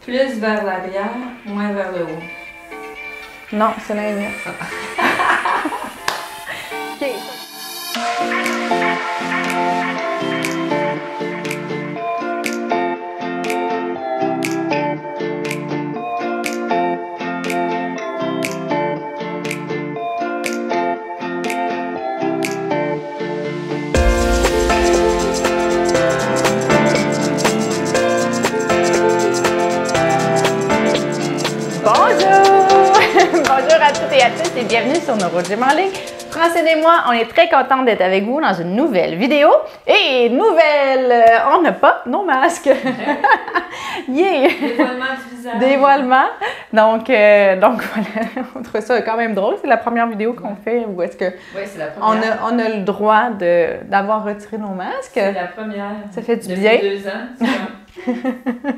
Plus vers l'arrière, moins vers le haut. Non, c'est l'inverse. OK. Bonjour à toutes et à tous et bienvenue sur Neurogym en ligne. Francine et moi, on est très contents d'être avec vous dans une nouvelle vidéo. Et on n'a pas nos masques. Yeah! Dévoilement du visage. Dévoilement. Donc voilà, on trouve ça quand même drôle. C'est la première vidéo qu'on fait où est-ce que oui, c'est la première. on a le droit d'avoir retiré nos masques. C'est la première. Ça fait du depuis bien. 2 ans,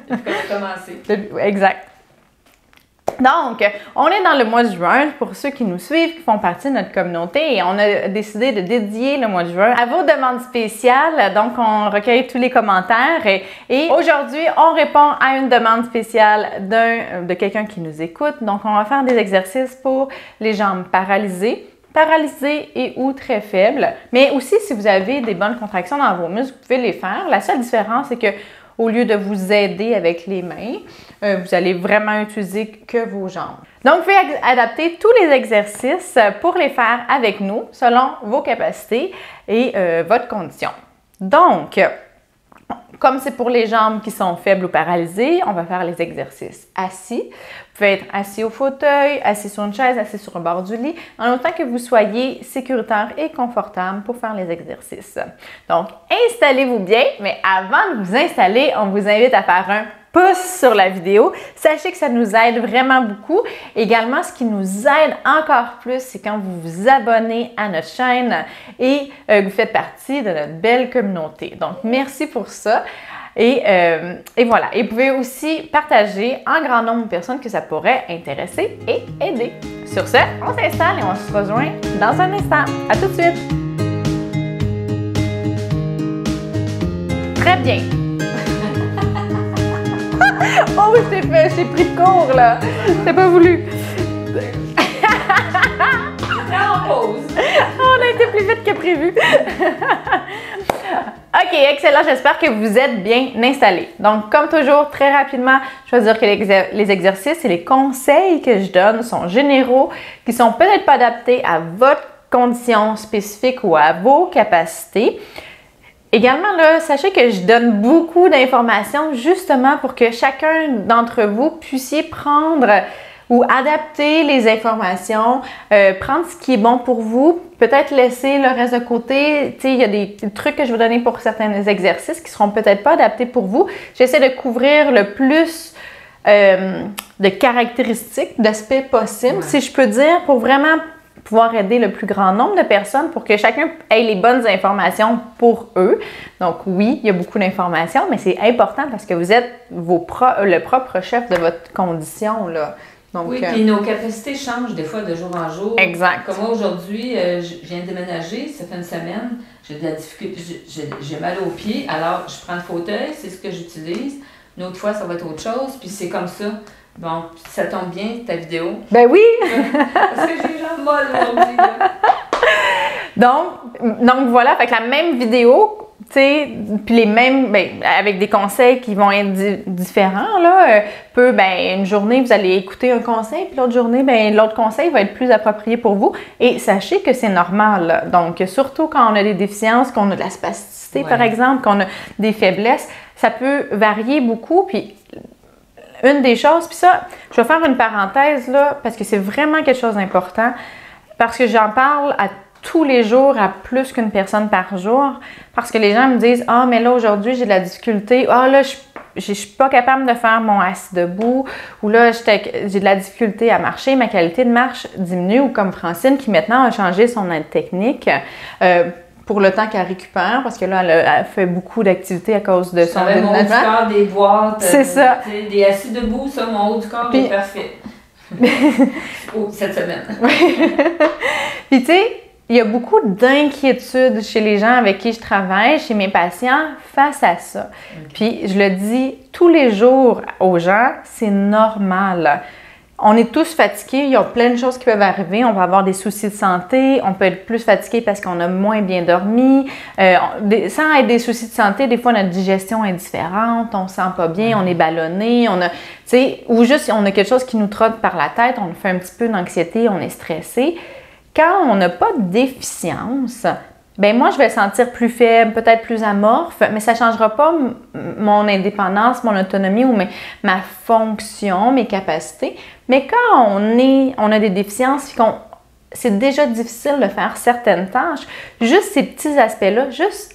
depuis qu'on a commencé. Exact. Donc, on est dans le mois de juin, pour ceux qui nous suivent, qui font partie de notre communauté, et on a décidé de dédier le mois de juin à vos demandes spéciales. Donc, on recueille tous les commentaires et aujourd'hui, on répond à une demande spéciale de quelqu'un qui nous écoute. Donc, on va faire des exercices pour les jambes paralysées et ou très faibles. Mais aussi, si vous avez des bonnes contractions dans vos muscles, vous pouvez les faire. La seule différence, c'est que au lieu de vous aider avec les mains, vous allez vraiment utiliser que vos jambes. Donc, vous pouvez adapter tous les exercices pour les faire avec nous selon vos capacités et votre condition. Donc, comme c'est pour les jambes qui sont faibles ou paralysées, on va faire les exercices assis. Vous pouvez être assis au fauteuil, assis sur une chaise, assis sur un bord du lit, en autant que vous soyez sécuritaire et confortable pour faire les exercices. Donc, installez-vous bien, mais avant de vous installer, on vous invite à faire un pouce sur la vidéo. Sachez que ça nous aide vraiment beaucoup. Également, ce qui nous aide encore plus, c'est quand vous vous abonnez à notre chaîne et que vous faites partie de notre belle communauté. Donc, merci pour ça. Et voilà. Et vous pouvez aussi partager en grand nombre de personnes que ça pourrait intéresser et aider. Sur ce, on s'installe et on se rejoint dans un instant. À tout de suite! Très bien! Oh, je t'ai pris de court, là! T'as pas voulu! En pause. On a été plus vite que prévu! OK, excellent. J'espère que vous êtes bien installés. Donc, comme toujours, très rapidement, je veux dire que les exercices et les conseils que je donne sont généraux, qui sont peut-être pas adaptés à votre condition spécifique ou à vos capacités. Également, là, sachez que je donne beaucoup d'informations justement pour que chacun d'entre vous puissiez prendre ou adapter les informations, prendre ce qui est bon pour vous, peut-être laisser le reste de côté. Tu sais, il y a des trucs que je vais donner pour certains exercices qui seront peut-être pas adaptés pour vous. J'essaie de couvrir le plus de caractéristiques, d'aspects possibles, si je peux dire, pour vraiment pouvoir aider le plus grand nombre de personnes pour que chacun ait les bonnes informations pour eux. Donc oui, il y a beaucoup d'informations, mais c'est important parce que vous êtes le propre chef de votre condition, là. Donc, oui, puis nos capacités changent des fois de jour en jour. Exact. Comme moi, aujourd'hui, je viens de déménager, ça fait une semaine, j'ai de la difficulté, j'ai mal aux pieds, alors je prends le fauteuil, c'est ce que j'utilise. Une autre fois, ça va être autre chose, puis c'est comme ça. Bon, ça tombe bien, ta vidéo. Ben oui! Parce que j'ai les jambes molles aujourd'hui. Donc voilà, fait que la même vidéo, tu sais, puis les mêmes, avec des conseils qui vont être différents, là, une journée, vous allez écouter un conseil, puis l'autre journée, l'autre conseil va être plus approprié pour vous. Et sachez que c'est normal, là. Donc, surtout quand on a des déficiences, qu'on a de la spasticité, par exemple, qu'on a des faiblesses, ça peut varier beaucoup, puis une des choses, puis ça, je vais faire une parenthèse là, parce que c'est vraiment quelque chose d'important, parce que j'en parle à tous les jours à plus qu'une personne par jour, parce que les gens me disent « Ah, mais là, aujourd'hui, j'ai de la difficulté. Ah, là, je suis pas capable de faire mon assis debout. » Ou là, j'ai de la difficulté à marcher. Ma qualité de marche diminue. Ou comme Francine, qui maintenant a changé son aide technique. Pour le temps qu'elle récupère, parce que là, elle fait beaucoup d'activités à cause de son déménagement. Mon haut du corps, des boîtes, c'est ça. Des assis debout, ça, mon haut du corps est parfait. Cette semaine. Puis tu sais, il y a beaucoup d'inquiétudes chez les gens avec qui je travaille, chez mes patients, face à ça. Puis je le dis tous les jours aux gens, c'est normal. On est tous fatigués, il y a plein de choses qui peuvent arriver. On va avoir des soucis de santé, on peut être plus fatigué parce qu'on a moins bien dormi. Sans être des soucis de santé, des fois notre digestion est différente, on ne se sent pas bien, on est ballonné, ou juste on a quelque chose qui nous trotte par la tête, on fait un petit peu d'anxiété, on est stressé. Quand on n'a pas de déficience, ben moi, je vais sentir plus faible, peut-être plus amorphe, mais ça ne changera pas mon indépendance, mon autonomie ou ma fonction, mes capacités. Mais quand on a des déficiences, c'est déjà difficile de faire certaines tâches, juste ces petits aspects-là, juste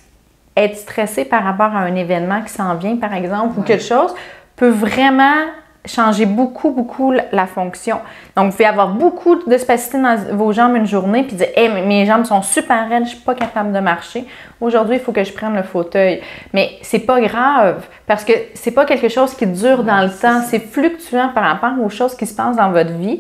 être stressé par rapport à un événement qui s'en vient, par exemple, ou quelque chose, peut vraiment changer beaucoup la fonction. Donc, vous pouvez avoir beaucoup de spasticité dans vos jambes une journée puis dire « Hey, mes jambes sont super raides, je suis pas capable de marcher. Aujourd'hui, il faut que je prenne le fauteuil. » Mais c'est pas grave parce que c'est pas quelque chose qui dure dans le temps. C'est fluctuant par rapport aux choses qui se passent dans votre vie.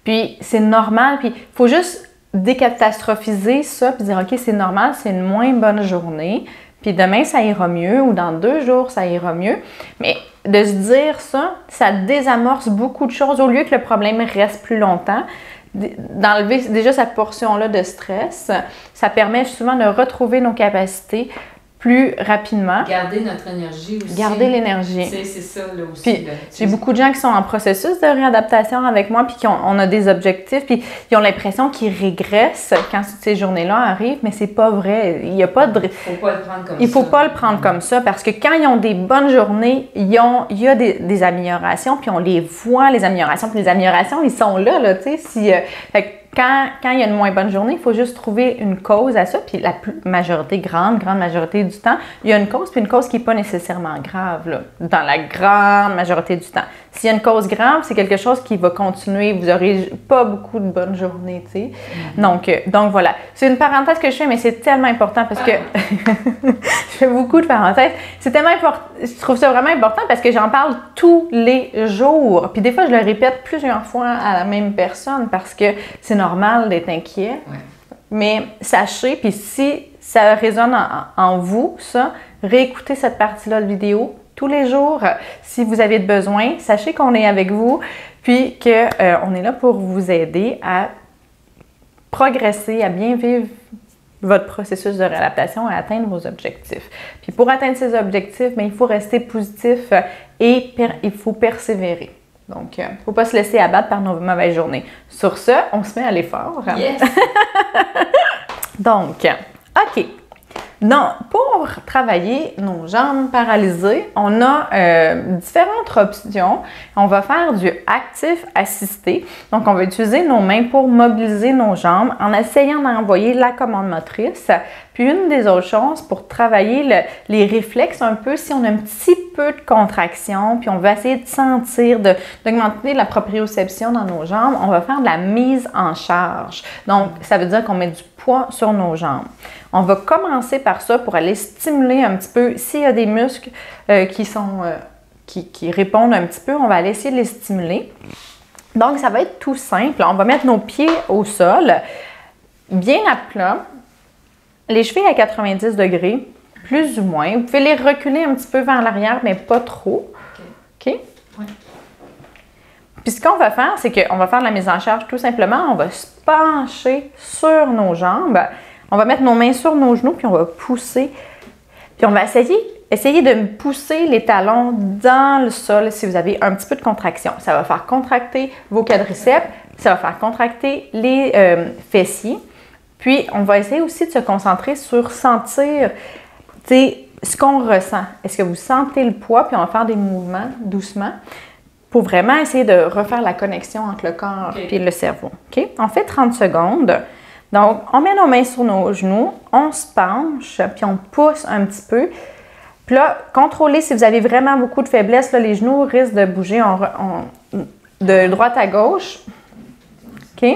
Puis, c'est normal. Puis, il faut juste décatastrophiser ça puis dire « OK, c'est normal, c'est une moins bonne journée. Puis demain, ça ira mieux ou dans 2 jours, ça ira mieux. » Mais de se dire ça, ça désamorce beaucoup de choses au lieu que le problème reste plus longtemps. D'enlever déjà cette portion-là de stress, ça permet souvent de retrouver nos capacités plus rapidement. Garder notre énergie aussi. Garder l'énergie. C'est ça, là aussi. Puis, j'ai beaucoup de gens qui sont en processus de réadaptation avec moi, puis on a des objectifs, puis ils ont l'impression qu'ils régressent quand ces journées-là arrivent, mais c'est pas vrai. Il y a pas de... Faut pas le prendre comme ça. Il faut pas le prendre comme ça, parce que quand ils ont des bonnes journées, il y a des améliorations, puis on les voit, les améliorations. Puis les améliorations, ils sont là, tu sais. Fait que quand il y a une moins bonne journée, il faut juste trouver une cause à ça. Puis la grande majorité du temps, il y a une cause, puis une cause qui n'est pas nécessairement grave, là, dans la grande majorité du temps. S'il y a une cause grave, c'est quelque chose qui va continuer. Vous n'aurez pas beaucoup de bonnes journées, tu sais. Donc voilà. C'est une parenthèse que je fais, mais c'est tellement important parce que... je fais beaucoup de parenthèses. C'est tellement important. Je trouve ça vraiment important parce que j'en parle tous les jours. Puis des fois, je le répète plusieurs fois à la même personne parce que c'est normal d'être inquiet. Ouais. Mais sachez, puis si ça résonne en vous, ça, réécoutez cette partie-là de vidéo tous les jours. Si vous avez besoin, sachez qu'on est avec vous, puis qu'on est là pour vous aider à progresser, à bien vivre votre processus de réadaptation, à atteindre vos objectifs. Puis pour atteindre ces objectifs, bien, il faut rester positif et il faut persévérer. Donc, il ne faut pas se laisser abattre par nos mauvaises journées. Sur ce, on se met à l'effort. Yes! Donc, OK. Non, pour travailler nos jambes paralysées, on a différentes options. On va faire du actif assisté. Donc, on va utiliser nos mains pour mobiliser nos jambes en essayant d'envoyer la commande motrice. Puis, une des autres choses pour travailler les réflexes un peu, si on a un petit peu de contraction, puis on veut essayer de sentir, d'augmenter la proprioception dans nos jambes, on va faire de la mise en charge. Donc, ça veut dire qu'on met du poids sur nos jambes. On va commencer par ça pour aller stimuler un petit peu. S'il y a des muscles qui répondent un petit peu, on va aller essayer de les stimuler. Donc, ça va être tout simple. On va mettre nos pieds au sol, bien à plat, les chevilles à 90 degrés, plus ou moins. Vous pouvez les reculer un petit peu vers l'arrière, mais pas trop. OK? Oui. Puis ce qu'on va faire, c'est qu'on va faire de la mise en charge tout simplement. On va se pencher sur nos jambes. On va mettre nos mains sur nos genoux, puis on va pousser. Puis on va essayer de pousser les talons dans le sol si vous avez un petit peu de contraction. Ça va faire contracter vos quadriceps, ça va faire contracter les fessiers. Puis, on va essayer aussi de se concentrer sur sentir ce qu'on ressent. Est-ce que vous sentez le poids? Puis on va faire des mouvements doucement pour vraiment essayer de refaire la connexion entre le corps et le cerveau. OK? On fait 30 secondes. Donc, on met nos mains sur nos genoux, on se penche, puis on pousse un petit peu. Puis là, contrôlez si vous avez vraiment beaucoup de faiblesse. Là, les genoux risquent de bouger de droite à gauche. OK?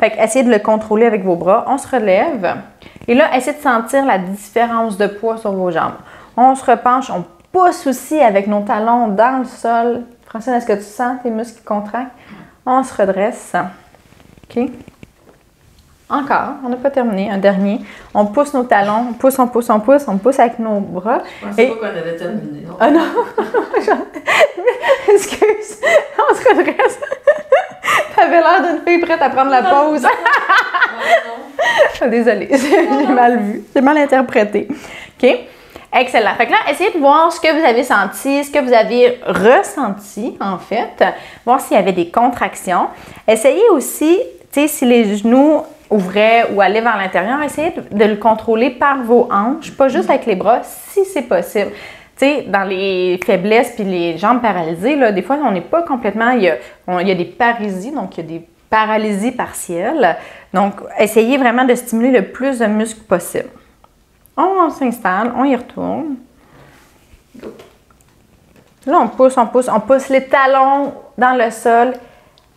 Fait que essayez de le contrôler avec vos bras. On se relève. Et là, essayez de sentir la différence de poids sur vos jambes. On se repenche, on pousse aussi avec nos talons dans le sol. Francine, est-ce que tu sens tes muscles qui contractent? On se redresse. OK? Encore, on n'a pas terminé. Un dernier. On pousse nos talons, on pousse, on pousse, on pousse, on pousse avec nos bras. Je pensais pas qu'on avait terminé. Non. Ah non! Excuse, on se redresse. T'avais l'air d'une fille prête à prendre la pause. Non. Désolée, j'ai mal vu, j'ai mal interprété. OK? Excellent. Fait que là, essayez de voir ce que vous avez senti, ce que vous avez ressenti, en fait. Voir s'il y avait des contractions. Essayez aussi, tu sais, si les genoux ouvraient ou allaient vers l'intérieur, essayez de le contrôler par vos hanches, pas juste avec les bras, si c'est possible. Tu sais, dans les faiblesses puis les jambes paralysées, là, des fois, on n'est pas complètement... Il y a des parésies, donc il y a des paralysies partielles. Donc, essayez vraiment de stimuler le plus de muscles possible. On s'installe, on y retourne. Là, on pousse les talons dans le sol.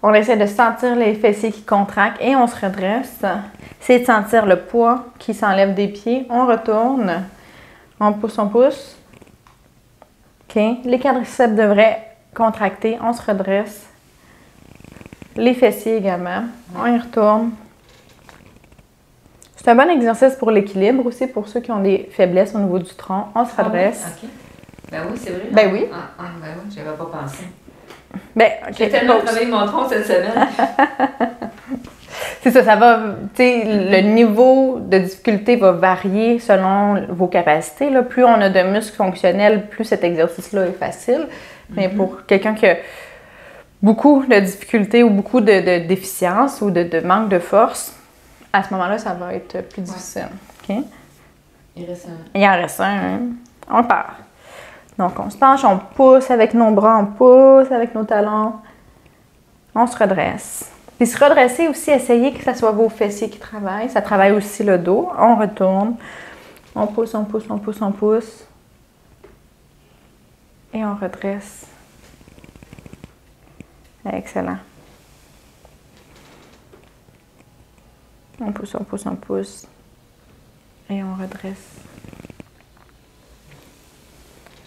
On essaie de sentir les fessiers qui contractent et on se redresse. Essayez de sentir le poids qui s'enlève des pieds. On retourne. On pousse, on pousse. OK. Les quadriceps devraient contracter. On se redresse. Les fessiers également. On y retourne. C'est un bon exercice pour l'équilibre aussi, pour ceux qui ont des faiblesses au niveau du tronc. On se redresse. Ah oui? OK. Ben oui, c'est vrai. Ben oui. Ben oui, j'avais pas pensé. Ben, OK. J'ai tellement travaillé mon tronc cette semaine. C'est ça, ça va, tu sais, le niveau de difficulté va varier selon vos capacités. Là. Plus on a de muscles fonctionnels, plus cet exercice-là est facile. Mais pour quelqu'un qui a beaucoup de difficultés ou beaucoup de déficiences ou de manque de force, à ce moment-là, ça va être plus difficile. OK? Il reste un. Il en reste un. Hein? On part. Donc, on se penche, on pousse avec nos bras, on pousse avec nos talons. On se redresse. Puis se redresser aussi, essayez que ce soit vos fessiers qui travaillent. Ça travaille aussi le dos. On retourne. On pousse, on pousse, on pousse, on pousse. Et on redresse. Excellent. On pousse, on pousse, on pousse. Et on redresse.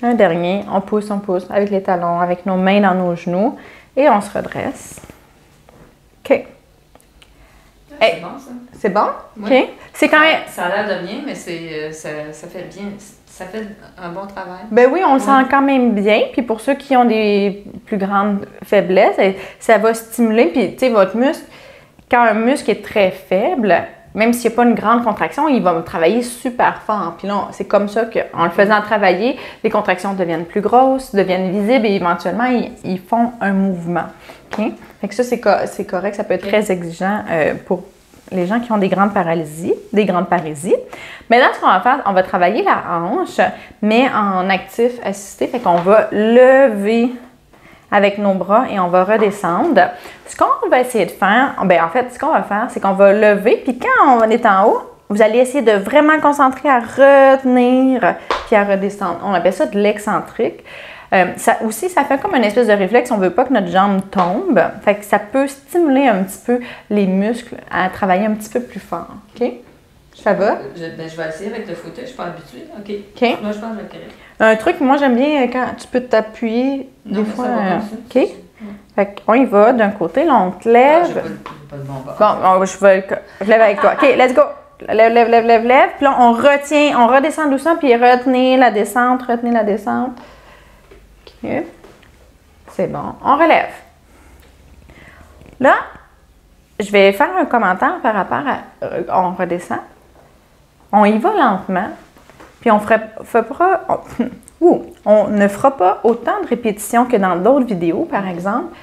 Un dernier, on pousse avec les talons, avec nos mains dans nos genoux. Et on se redresse. OK. C'est bon, ça. C'est bon? Oui. OK. C'est quand même... Ça a l'air de bien, mais ça fait bien. Ça fait un bon travail. Ben oui, on le sent quand même bien. Puis pour ceux qui ont des plus grandes faiblesses, ça va stimuler. Puis, tu sais, votre muscle, quand un muscle est très faible, même s'il n'y a pas une grande contraction, il va travailler super fort. Puis là, c'est comme ça qu'en le faisant travailler, les contractions deviennent plus grosses, deviennent visibles et éventuellement, ils font un mouvement. OK? Fait que ça, c'est correct. Ça peut être très exigeant pour les gens qui ont des grandes parésies. Mais là, ce qu'on va faire, on va travailler la hanche, mais en actif assisté. Fait qu'on va lever avec nos bras et on va redescendre. Ce qu'on va essayer de faire, en fait, ce qu'on va faire, c'est qu'on va lever, puis quand on est en haut, vous allez essayer de vraiment concentrer à retenir puis à redescendre. On appelle ça de l'excentrique. Ça aussi, ça fait comme une espèce de réflexe. On ne veut pas que notre jambe tombe. Fait que ça peut stimuler un petit peu les muscles à travailler un petit peu plus fort. OK? Ça va? Je vais essayer avec le fauteuil. Je ne suis pas habituée. OK. OK. Moi, je pense que je vais correct. Un truc, moi, j'aime bien quand tu peux t'appuyer des fois. Ça va comme ça. OK? Fait qu'on y va d'un côté. Là, on te lève. J'ai pas de bon bord. Bon, je lève avec toi. OK, let's go. Lève, lève, lève, lève, lève. Puis là, on retient, on redescend doucement, puis retenez la descente, retenez la descente. OK. C'est bon. On relève. Là, je vais faire un commentaire par rapport à... on redescend. On y va lentement. Puis on ne fera pas autant de répétitions que dans d'autres vidéos, par exemple.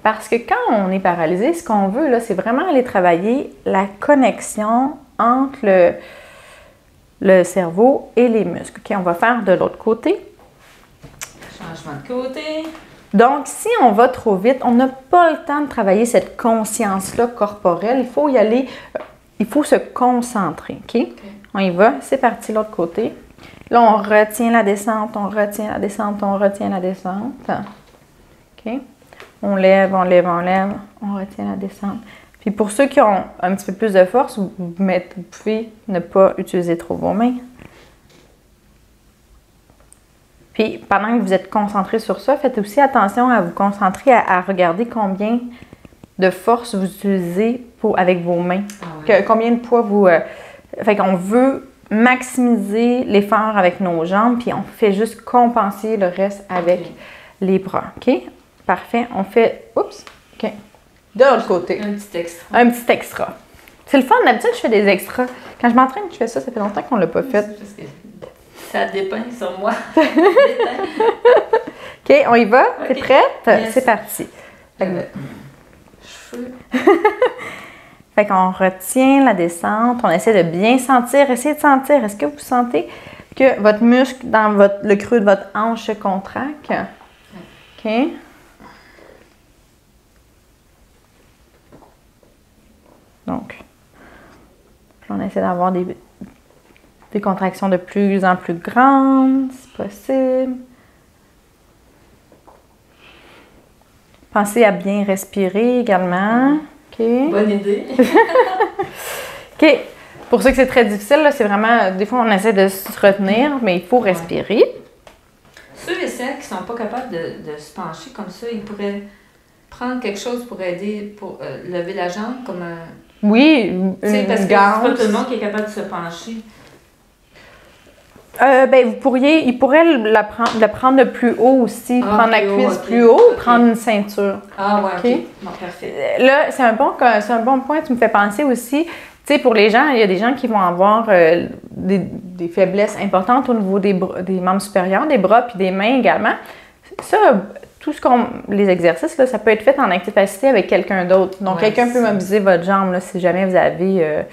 Parce que quand on est paralysé, ce qu'on veut, là, c'est vraiment aller travailler la connexion entre le cerveau et les muscles. OK, on va faire de l'autre côté. Changement de côté. Donc, si on va trop vite, on n'a pas le temps de travailler cette conscience-là corporelle. Il faut y aller, il faut se concentrer. OK? On y va. C'est parti, l'autre côté. Là, on retient la descente, on retient la descente, on retient la descente. OK? On lève, on lève, on lève, on retient la descente. Puis pour ceux qui ont un petit peu plus de force, vous pouvez ne pas utiliser trop vos mains. Puis pendant que vous êtes concentré sur ça, faites aussi attention à vous concentrer à regarder combien de force vous utilisez avec vos mains. Ah Ouais. Combien de poids vous... fait qu'on veut maximiser l'effort avec nos jambes, puis on fait juste compenser le reste avec les bras. OK? Parfait. On fait... Oups! OK. De l'autre côté. Un petit extra. Un petit extra. C'est le fun. D'habitude, je fais des extras. Quand je m'entraîne, je fais ça. Ça fait longtemps qu'on ne l'a pas fait. Parce que ça dépeint sur moi. OK, on y va? T'es Ok. prête? Yes. C'est parti. Cheveux. Fait qu'on retient la descente. On essaie de bien sentir. Essayez de sentir. Est-ce que vous sentez que votre muscle dans le creux de votre hanche se contracte? OK. Donc, on essaie d'avoir des contractions de plus en plus grandes, si possible. Pensez à bien respirer également. OK. Bonne idée. OK. Pour ceux que c'est très difficile, là, c'est vraiment... Des fois, on essaie de se retenir, mais il faut respirer. Ceux et celles qui ne sont pas capables de se pencher comme ça, ils pourraient prendre quelque chose pour aider, pour lever la jambe, comme un... Oui, Tu sais, parce que c'est pas tout le monde qui est capable de se pencher. Ben, il pourrait le prendre de plus haut aussi, prendre la plus haut, cuisse ok. plus haut, Ok. prendre une ceinture. Ah ouais, Ok. OK. Bon, parfait. Là, c'est un bon point. Tu me fais penser aussi, tu sais, pour les gens, il y a des gens qui vont avoir des faiblesses importantes au niveau des membres supérieurs, des bras puis des mains également. Ça, tout les exercices, là, ça peut être fait en activité avec quelqu'un d'autre. Donc, Ouais, quelqu'un peut c'est ça. mobiliser votre jambe là, si jamais vous avez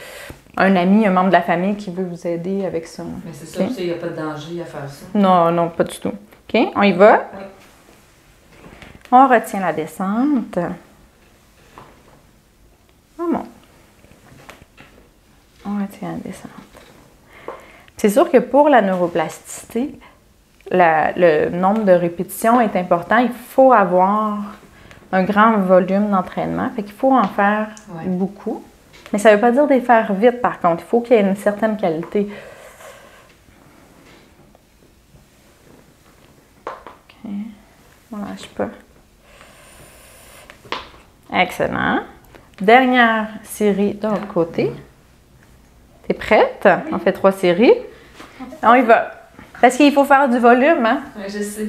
un ami, un membre de la famille qui veut vous aider avec ça. Mais c'est ça, Ok. tu sais, il n'y a pas de danger à faire ça. Non, non, pas du tout. OK, on y va. Oui. On retient la descente. Oh bon. On retient la descente. C'est sûr que pour la neuroplasticité, le nombre de répétitions est important. Il faut avoir un grand volume d'entraînement. Fait qu'il faut en faire Ouais. beaucoup. Mais ça ne veut pas dire de les faire vite, par contre. Il faut qu'il y ait une certaine qualité. OK. On ne lâche pas. Excellent. Dernière série de l'autre côté. T'es prête? On fait 3 séries. On y va. Parce qu'il faut faire du volume, hein? Oui, je sais.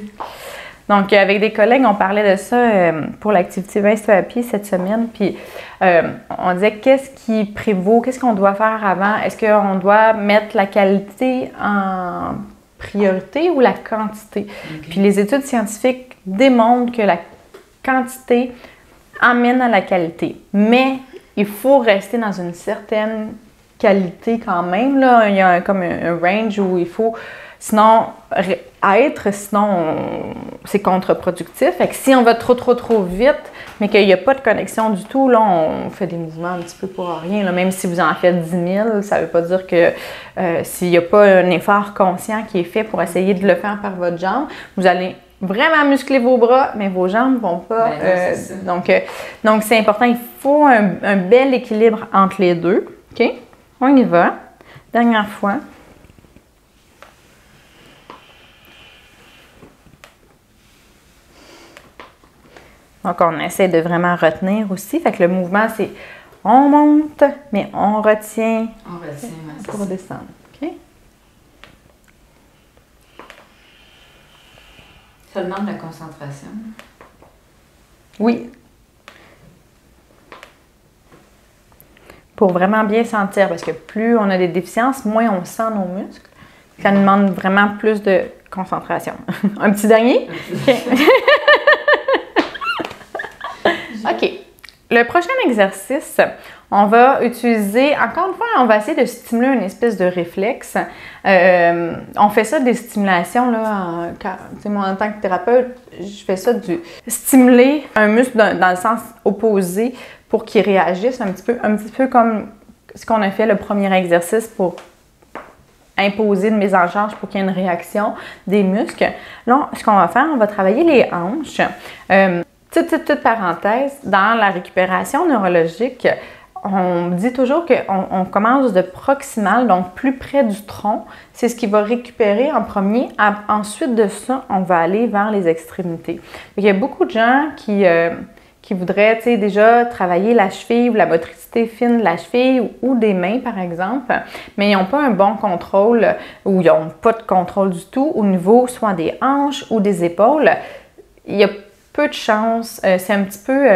Donc, avec des collègues, on parlait de ça pour l'activité 20 à pied cette semaine. Puis, on disait qu'est-ce qui prévaut, qu'est-ce qu'on doit faire avant? Est-ce qu'on doit mettre la qualité en priorité ou la quantité? Ok. Puis, les études scientifiques démontrent que la quantité amène à la qualité. Mais il faut rester dans une certaine qualité quand même. Là. Il y a comme un range où il faut... Sinon, c'est contre-productif. Fait que si on va trop vite, mais qu'il n'y a pas de connexion du tout, là, on fait des mouvements un petit peu pour rien. Là. Même si vous en faites 10 000, ça ne veut pas dire que s'il n'y a pas un effort conscient qui est fait pour essayer de le faire par votre jambe, vous allez vraiment muscler vos bras, mais vos jambes ne vont pas. Ben non, c'est ça. Donc, c'est important. Il faut un bel équilibre entre les deux. OK? On y va. Dernière fois. Donc, on essaie de vraiment retenir aussi. Fait que le mouvement, c'est on monte, mais on retient On retient, ouais, c'est pour ça. descendre. OK? Ça demande de la concentration. Oui. Pour vraiment bien sentir, parce que plus on a des déficiences, moins on sent nos muscles. Ça nous demande vraiment plus de concentration. Un petit dernier? OK. Le prochain exercice, on va utiliser, encore une fois, on va essayer de stimuler une espèce de réflexe. On fait ça des stimulations, là, moi en tant que thérapeute, je fais ça stimuler un muscle dans le sens opposé pour qu'il réagisse un petit peu comme ce qu'on a fait le premier exercice pour imposer une mise en charge pour qu'il y ait une réaction des muscles. Là, ce qu'on va faire, on va travailler les hanches. Petite parenthèse, dans la récupération neurologique, on dit toujours qu'on commence de proximal, donc plus près du tronc. C'est ce qui va récupérer en premier. Ensuite de ça, on va aller vers les extrémités. Il y a beaucoup de gens qui qui voudraient, tu sais, déjà travailler la cheville ou la motricité fine de la cheville ou des mains, par exemple, mais ils n'ont pas un bon contrôle ou ils n'ont pas de contrôle du tout au niveau soit des hanches ou des épaules, il y a peu de chance. C'est un petit peu...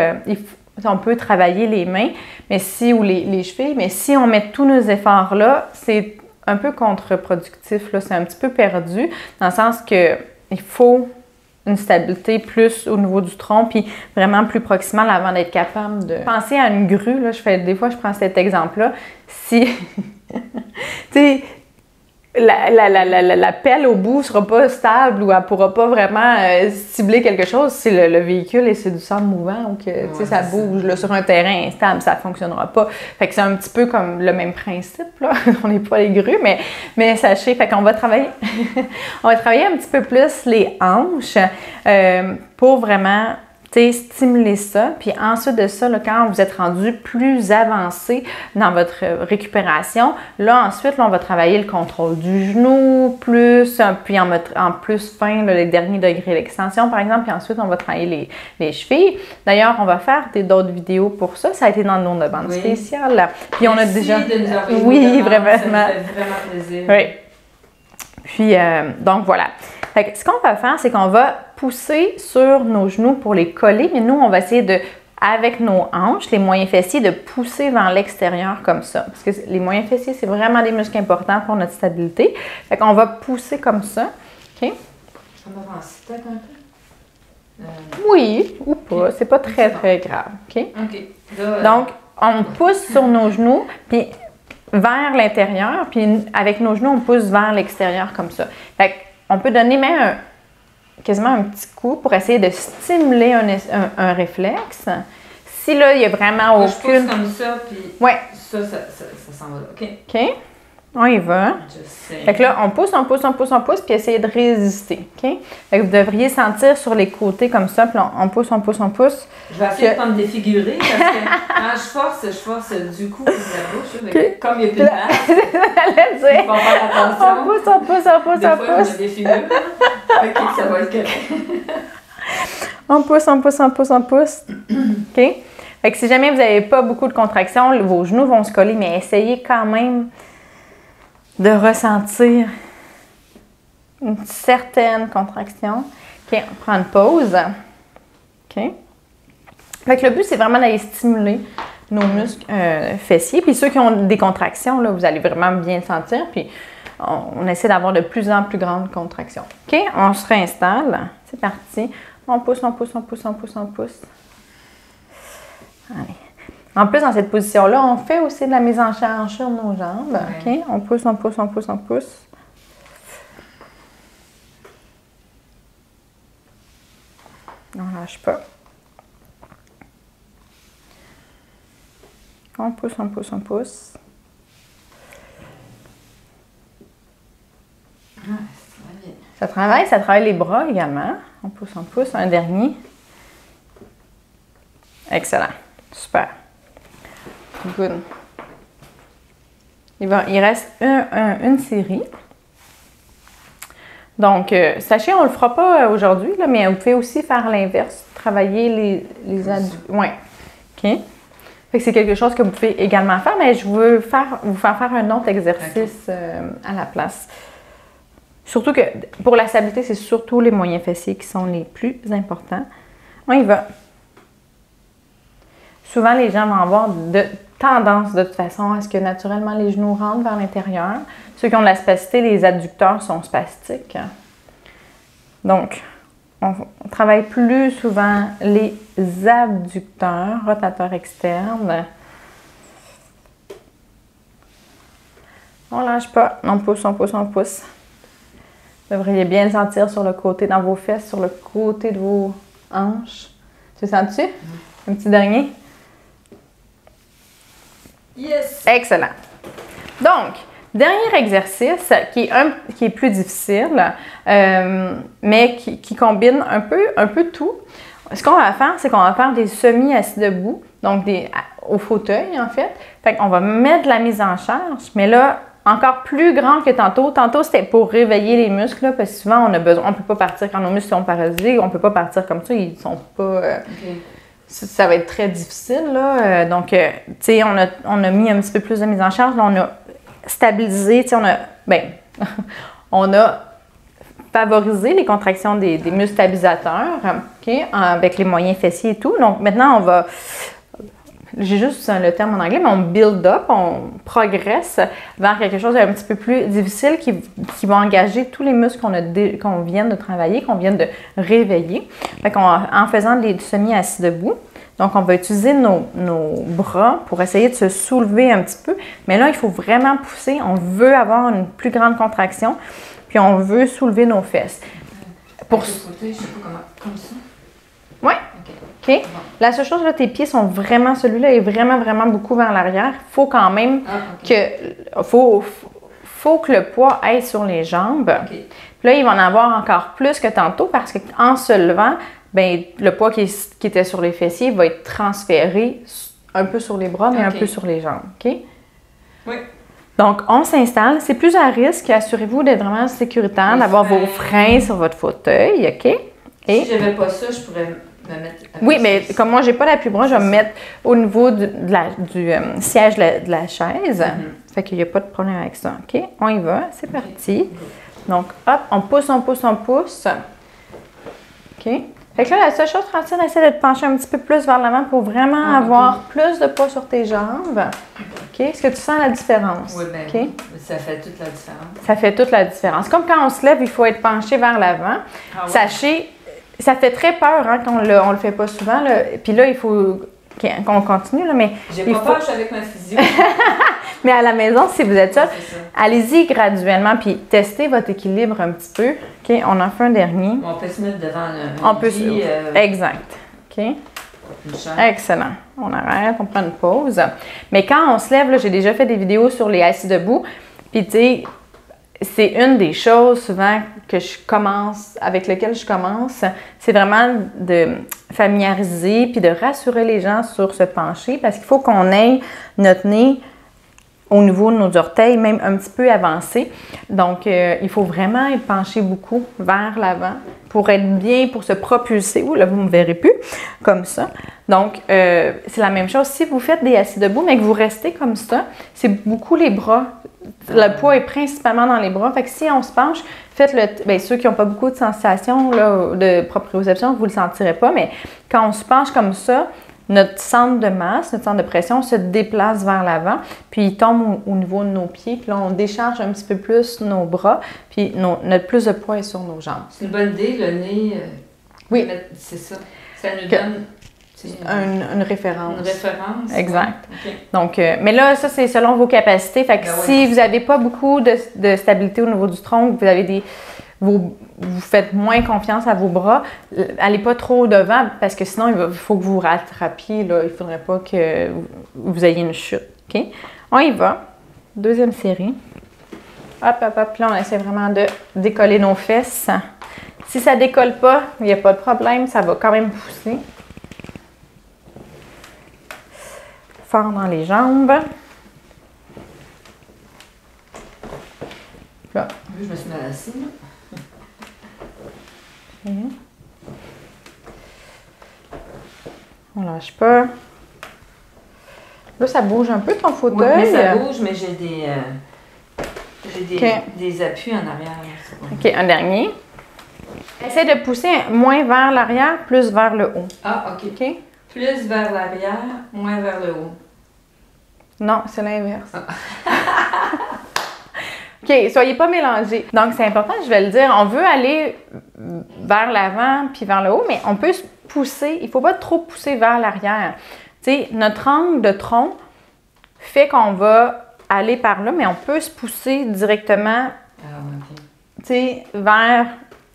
on peut travailler les mains ou les chevilles, mais si on met tous nos efforts là, c'est un peu contre-productif, là, c'est un petit peu perdu, dans le sens que il faut une stabilité plus au niveau du tronc, puis vraiment plus proximal avant d'être capable de... Pensez à une grue, là, des fois je prends cet exemple-là, si... tu sais, la pelle au bout ne sera pas stable ou elle ne pourra pas vraiment cibler quelque chose si le véhicule et c'est du sable mouvant ou que ça bouge là, sur un terrain instable, ça ne fonctionnera pas. Fait que c'est un petit peu comme le même principe, là. On n'est pas les grues, mais sachez, fait qu'on va travailler on va travailler un petit peu plus les hanches pour vraiment stimuler ça. Puis ensuite de ça, là, quand vous êtes rendu plus avancé dans votre récupération, là, ensuite, là, on va travailler le contrôle du genou, puis en plus fin, là, les derniers degrés d'extension, par exemple, puis ensuite, on va travailler les chevilles. D'ailleurs, on va faire d'autres vidéos pour ça. Ça a été dans nos demandes spéciales. Puis on a déjà... Oui, vraiment. Ça me fait vraiment plaisir. Oui. Puis, donc, voilà. Fait que ce qu'on va faire, c'est qu'on va pousser sur nos genoux pour les coller, mais nous, on va essayer de, avec nos hanches, les moyens fessiers, de pousser vers l'extérieur comme ça. Parce que les moyens fessiers, c'est vraiment des muscles importants pour notre stabilité. Fait qu'on va pousser comme ça. OK? On va avancer peut-être un peu? Oui, ou pas. Okay. C'est pas très, très grave. OK? OK. Là, donc, on pousse sur nos genoux, puis vers l'intérieur, puis avec nos genoux, on pousse vers l'extérieur comme ça. Fait qu'on peut donner même quasiment un petit coup pour essayer de stimuler un réflexe. Si là, il y a vraiment aucune... Je pousse comme ça, puis ça s'en va là. OK. OK. On y va. Fait que là, on pousse, puis essayer de résister. OK? Fait que vous devriez sentir sur les côtés comme ça, puis on pousse. Je vais essayer de pas me défigurer, parce que quand je force du coup la bouche, mais comme il n'y a plus de place, il faut faire attention. On pousse. Des fois, je me défigure. OK, ça va être correct. On pousse. OK? Fait que si jamais vous n'avez pas beaucoup de contractions, vos genoux vont se coller, mais essayez quand même de ressentir une certaine contraction. OK, on prend une pause. OK? Fait que le but, c'est vraiment d'aller stimuler nos muscles fessiers. Puis ceux qui ont des contractions, là, vous allez vraiment bien le sentir. Puis on essaie d'avoir de plus en plus grandes contractions. OK? On se réinstalle. C'est parti. On pousse. Allez. En plus, dans cette position-là, on fait aussi de la mise en charge sur nos jambes. OK? On pousse. On lâche pas. On pousse. Ça travaille les bras également. On pousse. Un dernier. Excellent. Super. Good. Il reste une série. Donc, sachez, on ne le fera pas aujourd'hui, mais vous pouvez aussi faire l'inverse. Travailler les adducteurs. Oui. OK. Fait que c'est quelque chose que vous pouvez également faire, mais je veux vous faire un autre exercice à la place. Surtout que pour la stabilité, c'est surtout les moyens fessiers qui sont les plus importants. On y va. Souvent, les gens vont avoir tendance de toute façon à ce que naturellement les genoux rentrent vers l'intérieur. Ceux qui ont de la spasticité, les adducteurs sont spastiques. Donc, on travaille plus souvent les abducteurs, rotateurs externes. On ne lâche pas, on pousse. Vous devriez bien le sentir sur le côté, dans vos fesses, sur le côté de vos hanches. Tu le sens-tu? Un petit dernier? Yes! Excellent. Donc, dernier exercice qui est plus difficile, mais qui combine un peu tout. Ce qu'on va faire, c'est qu'on va faire des semi-assis debout, donc au fauteuil en fait. Fait qu'on va mettre la mise en charge, mais là, encore plus grand que tantôt. Tantôt, c'était pour réveiller les muscles, là, parce que souvent, on ne peut pas partir quand nos muscles sont paralysés, on ne peut pas partir comme ça, ils sont pas... ça va être très difficile, là. Donc, tu sais, on a mis un petit peu plus de mise en charge. Là, on a stabilisé, tu sais, on a favorisé les contractions des muscles stabilisateurs, OK, avec les moyens fessiers et tout. Donc, maintenant, j'ai juste le terme en anglais, mais on build up, on progresse vers quelque chose d'un petit peu plus difficile qui va engager tous les muscles qu'on vient de travailler, qu'on vient de réveiller. Fait en faisant des semi-assis debout. Donc, on va utiliser nos bras pour essayer de se soulever un petit peu. Mais là, il faut vraiment pousser. On veut avoir une plus grande contraction, puis on veut soulever nos fesses. Pour ce côté, je sais pas comment, comme ça? Oui. OK. Bon. La seule chose, là, tes pieds sont vraiment, celui-là est vraiment, vraiment beaucoup vers l'arrière. Il faut quand même faut que le poids aille sur les jambes. Puis là, il va en avoir encore plus que tantôt parce qu'en se levant, bien, le poids qui était sur les fessiers va être transféré un peu sur les bras, mais un peu sur les jambes. OK? Oui. Donc, on s'installe. C'est plus à risque. Assurez-vous d'être vraiment sécuritaire, d'avoir vos freins sur votre fauteuil. OK? Et si je n'avais pas ça, je pourrais me mettre... Oui, mais comme moi, je n'ai pas l'appui-bras, je vais me mettre au niveau du siège de la chaise. Fait qu'il n'y a pas de problème avec ça. OK? On y va. C'est parti. Donc, hop, on pousse, on pousse, on pousse. OK? Fait que là, la seule chose, Francine, essaie de te pencher un petit peu plus vers l'avant pour vraiment avoir plus de poids sur tes jambes. OK? Est-ce que tu sens la différence? Oui, bien oui. Ça fait toute la différence. Ça fait toute la différence. Comme quand on se lève, il faut être penché vers l'avant. Sachez, ça fait très peur hein, quand on le fait pas souvent. Là. Puis là, il faut qu'on continue. Là, mais j'ai pas peur, je suis avec ma physio. Mais à la maison, si vous êtes seul, allez-y graduellement, puis testez votre équilibre un petit peu. OK, on en fait un dernier. On peut se mettre devant Exact. OK. Excellent. On arrête, on prend une pause. Mais quand on se lève, là, j'ai déjà fait des vidéos sur les assis debout. Puis, tu sais, c'est une des choses souvent avec lesquelles je commence. C'est vraiment de familiariser puis de rassurer les gens sur se pencher parce qu'il faut qu'on ait notre nez au niveau de nos orteils, même un petit peu avancé. Donc, il faut vraiment être penché beaucoup vers l'avant pour être bien, pour se propulser. Ouh, là, vous ne me verrez plus, comme ça. Donc, c'est la même chose. Si vous faites des assis debout, mais que vous restez comme ça, c'est beaucoup les bras. Le poids est principalement dans les bras. Fait que si on se penche, faites-le. Bien, ceux qui n'ont pas beaucoup de sensations là, de proprioception, vous ne le sentirez pas, mais quand on se penche comme ça, notre centre de masse, notre centre de pression se déplace vers l'avant, puis il tombe au niveau de nos pieds, puis là, on décharge un petit peu plus nos bras, puis notre plus de poids est sur nos jambes. C'est une bonne idée, le nez. Oui. C'est ça. Ça nous donne une référence. Une référence. Exact. Okay. Donc, mais là, ça, c'est selon vos capacités. Fait que si vous n'avez pas beaucoup de stabilité au niveau du tronc, vous avez vous faites moins confiance à vos bras, allez pas trop devant parce que sinon, il faut que vous vous rattrapiez. Là. Il ne faudrait pas que vous ayez une chute. OK? On y va. Deuxième série. Hop, hop, hop. Là, on essaie vraiment de décoller nos fesses. Si ça ne décolle pas, il n'y a pas de problème. Ça va quand même pousser. Fort dans les jambes. Là. Je me suis mal assise. On lâche pas. Là, ça bouge un peu ton fauteuil. Oui, mais ça bouge, mais j'ai des appuis en arrière. OK, un dernier. Essaie de pousser moins vers l'arrière, plus vers le haut. Ah, OK. Plus vers l'arrière, moins vers le haut. Non, c'est l'inverse. OK, soyez pas mélangés. Donc, c'est important, je vais le dire. On veut aller vers l'avant puis vers le haut, mais on peut se pousser. Il ne faut pas trop pousser vers l'arrière. Tu sais, notre angle de tronc fait qu'on va aller par là, mais on peut se pousser directement tu sais, vers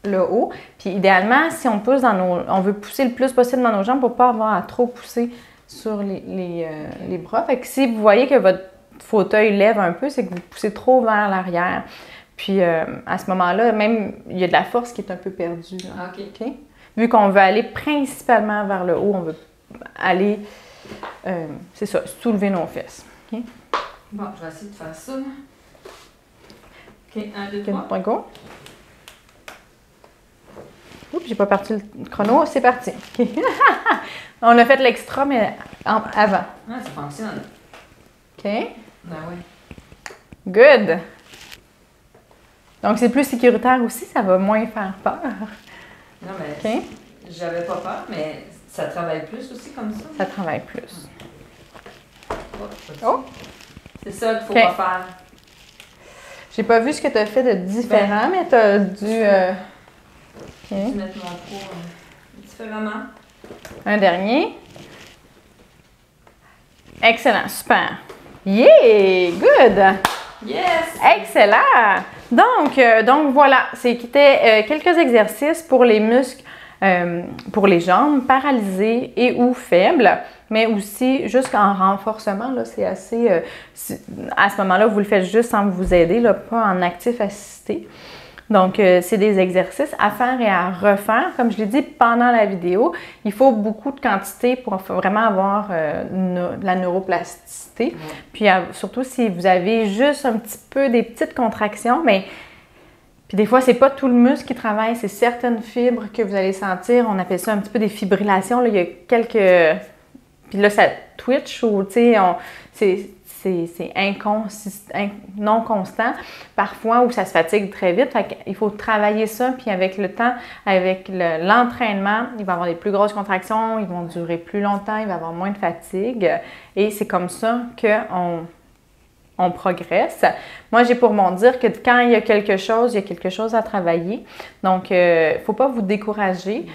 le haut. Puis, idéalement, si on pousse on veut pousser le plus possible dans nos jambes pour ne pas avoir à trop pousser sur les bras. Fait que si vous voyez que votre fauteuil lève un peu, c'est que vous poussez trop vers l'arrière. Puis à ce moment-là, même, il y a de la force qui est un peu perdue. Là. OK. Vu qu'on veut aller principalement vers le haut, on veut aller, c'est ça, soulever nos fesses. Okay? Bon, je vais essayer de faire ça. OK, 1, 2, 3. Go. Oups, j'ai pas parti le chrono. C'est parti. OK. On a fait l'extra, mais avant. Ah, ça fonctionne. OK. Ben oui. Good. Donc, c'est plus sécuritaire aussi, ça va moins faire peur. Non, mais OK. J'avais pas peur, mais ça travaille plus aussi comme ça. Ça travaille plus. Oh! C'est ça qu'il faut OK. pas faire. J'ai pas vu ce que tu as fait de différent, mais tu as dû... Je vais mettre mon pot différemment. Un dernier. Excellent, super. Yeah! Good! Yes! Excellent! Donc voilà, c'était quelques exercices pour les muscles, pour les jambes paralysées et ou faibles, mais aussi juste en renforcement, là, c'est assez... à ce moment-là, vous le faites juste sans vous aider, là, pas en actif assisté. Donc, c'est des exercices à faire et à refaire. Comme je l'ai dit pendant la vidéo, il faut beaucoup de quantité pour vraiment avoir de la neuroplasticité. Puis, surtout si vous avez juste un petit peu des petites contractions, mais puis des fois, c'est pas tout le muscle qui travaille, c'est certaines fibres que vous allez sentir. On appelle ça un petit peu des fibrillations. Là, il y a quelques... Puis là, ça twitch ou, tu sais, c'est non constant, parfois où ça se fatigue très vite. Fait qu'il faut travailler ça, puis avec le temps, avec l'entraînement, il va y avoir des plus grosses contractions, ils vont durer plus longtemps, il va y avoir moins de fatigue. Et c'est comme ça qu'on progresse. Moi, j'ai pour mon dire que quand il y a quelque chose à travailler. Donc, il ne faut pas vous décourager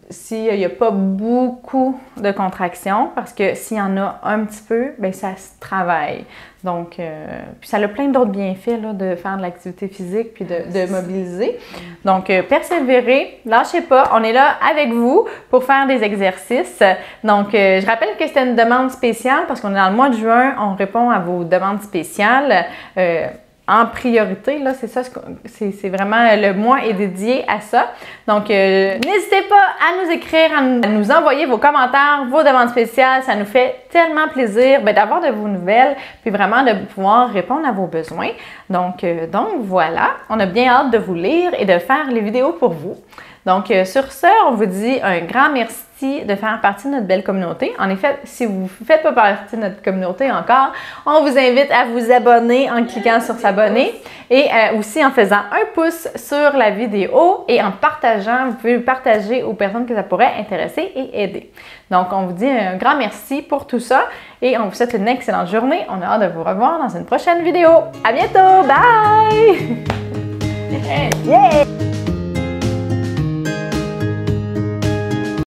s'il n'y a pas beaucoup de contractions, parce que s'il y en a un petit peu, bien, ça se travaille. Donc, puis ça a plein d'autres bienfaits là, de faire de l'activité physique puis de mobiliser. Donc, persévérez, lâchez pas. On est là avec vous pour faire des exercices. Donc, je rappelle que c'était une demande spéciale parce qu'on est dans le mois de juin. On répond à vos demandes spéciales. En priorité, là, c'est ça, c'est vraiment le mois est dédié à ça. Donc, n'hésitez pas à nous écrire, à nous envoyer vos commentaires, vos demandes spéciales. Ça nous fait tellement plaisir d'avoir de vos nouvelles, puis vraiment de pouvoir répondre à vos besoins. Donc voilà, on a bien hâte de vous lire et de faire les vidéos pour vous. Donc, sur ce, on vous dit un grand merci de faire partie de notre belle communauté. En effet, si vous ne faites pas partie de notre communauté encore, on vous invite à vous abonner en cliquant sur s'abonner et aussi en faisant un pouce sur la vidéo et en partageant. Vous pouvez le partager aux personnes que ça pourrait intéresser et aider. Donc, on vous dit un grand merci pour tout ça et on vous souhaite une excellente journée. On a hâte de vous revoir dans une prochaine vidéo. À bientôt! Bye! Yeah!